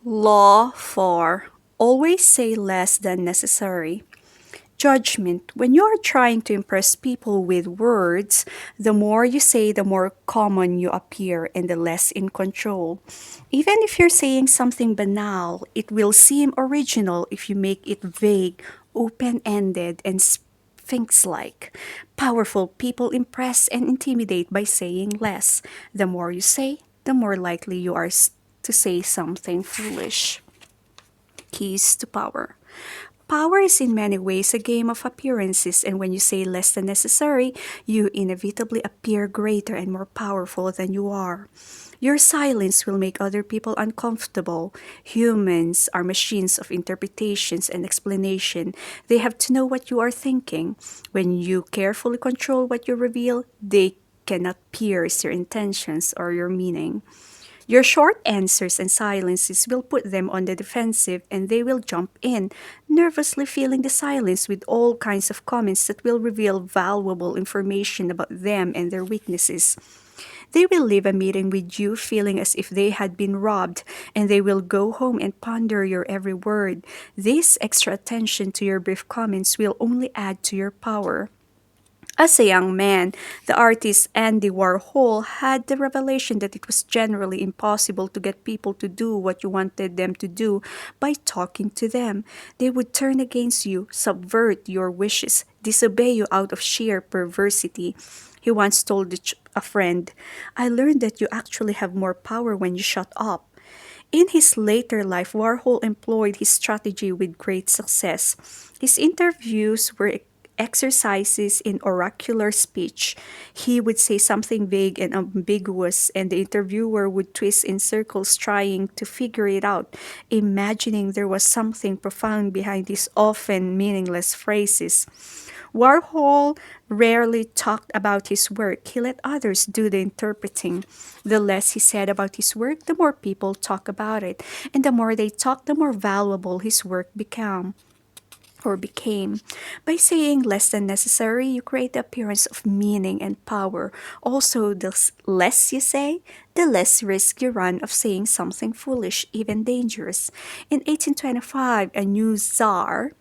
Law 4. Always say less than necessary. Judgment. When you are trying to impress people with words, the more you say, the more common you appear and the less in control. Even if you're saying something banal, it will seem original if you make it vague, open ended, and sphinx like. Powerful people impress and intimidate by saying less. The more you say, the more likely you are to say something foolish. Keys to power. Power is in many ways a game of appearances, and when you say less than necessary, you inevitably appear greater and more powerful than you are. Your silence will make other people uncomfortable. Humans are machines of interpretations and explanation. They have to know what you are thinking. When you carefully control what you reveal, they cannot pierce your intentions or your meaning. Your short answers and silences will put them on the defensive and they will jump in, nervously filling the silence with all kinds of comments that will reveal valuable information about them and their weaknesses. They will leave a meeting with you feeling as if they had been robbed, and they will go home and ponder your every word. This extra attention to your brief comments will only add to your power. As a young man, the artist Andy Warhol had the revelation that it was generally impossible to get people to do what you wanted them to do by talking to them. They would turn against you, subvert your wishes, disobey you out of sheer perversity. He once told a friend, "I learned that you actually have more power when you shut up." In his later life, Warhol employed his strategy with great success. His interviews were exercises in oracular speech. He would say something vague and ambiguous, and the interviewer would twist in circles trying to figure it out, imagining there was something profound behind his often meaningless phrases. Warhol rarely talked about his work. He let others do the interpreting. The less he said about his work, the more people talk about it. And the more they talk, the more valuable his work became. By saying less than necessary, you create the appearance of meaning and power. Also, the less you say, the less risk you run of saying something foolish, even dangerous. In 1825, a new Tsar,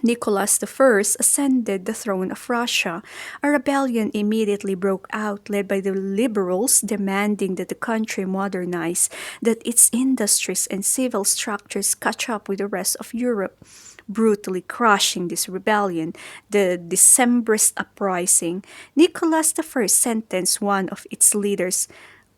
Nicholas I, ascended the throne of Russia. A rebellion immediately broke out, led by the liberals, demanding that the country modernize, that its industries and civil structures catch up with the rest of Europe. Brutally crushing this rebellion, the Decembrist uprising, Nicholas I sentenced one of its leaders,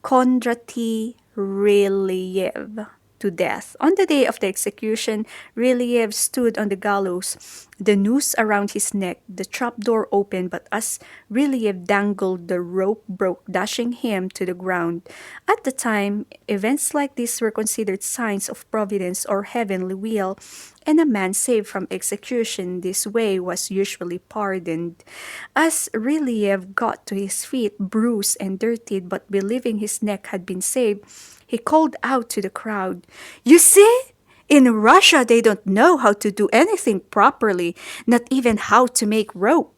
Kondraty Rylyev, to death. On the day of the execution, Rylyev stood on the gallows, the noose around his neck. The trapdoor opened, but as Rylyev dangled, the rope broke, dashing him to the ground. At the time, events like this were considered signs of providence or heavenly will, and a man saved from execution this way was usually pardoned. As Rylyev got to his feet, bruised and dirtied, but believing his neck had been saved, he called out to the crowd, "You see? In Russia, they don't know how to do anything properly, not even how to make rope."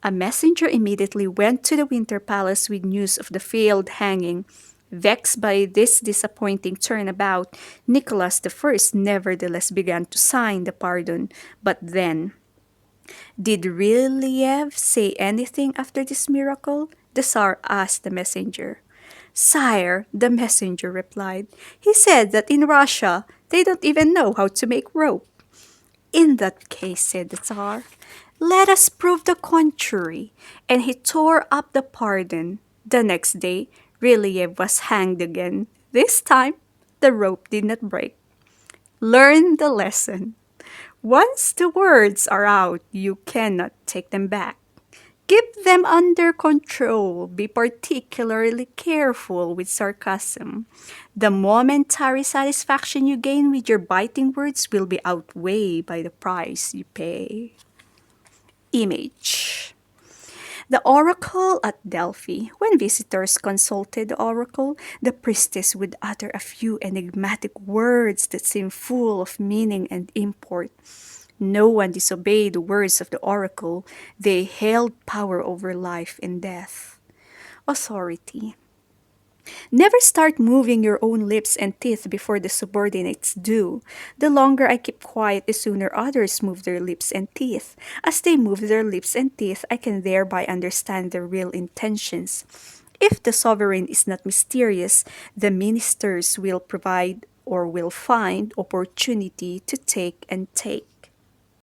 A messenger immediately went to the Winter Palace with news of the failed hanging. Vexed by this disappointing turnabout, Nicholas I nevertheless began to sign the pardon. But then, did Rylyev say anything after this miracle? The Tsar asked the messenger. "Sire," the messenger replied, "he said that in Russia they don't even know how to make rope." "In that case," said the Tsar, "let us prove the contrary." And he tore up the pardon. The next day, Rylyev was hanged again. This time, the rope did not break. Learn the lesson. Once the words are out, you cannot take them back. Keep them under control. Be particularly careful with sarcasm. The momentary satisfaction you gain with your biting words will be outweighed by the price you pay. Image. The oracle at Delphi. When visitors consulted the oracle, the priestess would utter a few enigmatic words that seemed full of meaning and import. No one disobeyed the words of the oracle. They held power over life and death. Authority. Never start moving your own lips and teeth before the subordinates do. The longer I keep quiet, the sooner others move their lips and teeth. As they move their lips and teeth, I can thereby understand their real intentions. If the sovereign is not mysterious, the ministers will provide or will find opportunity to take and take.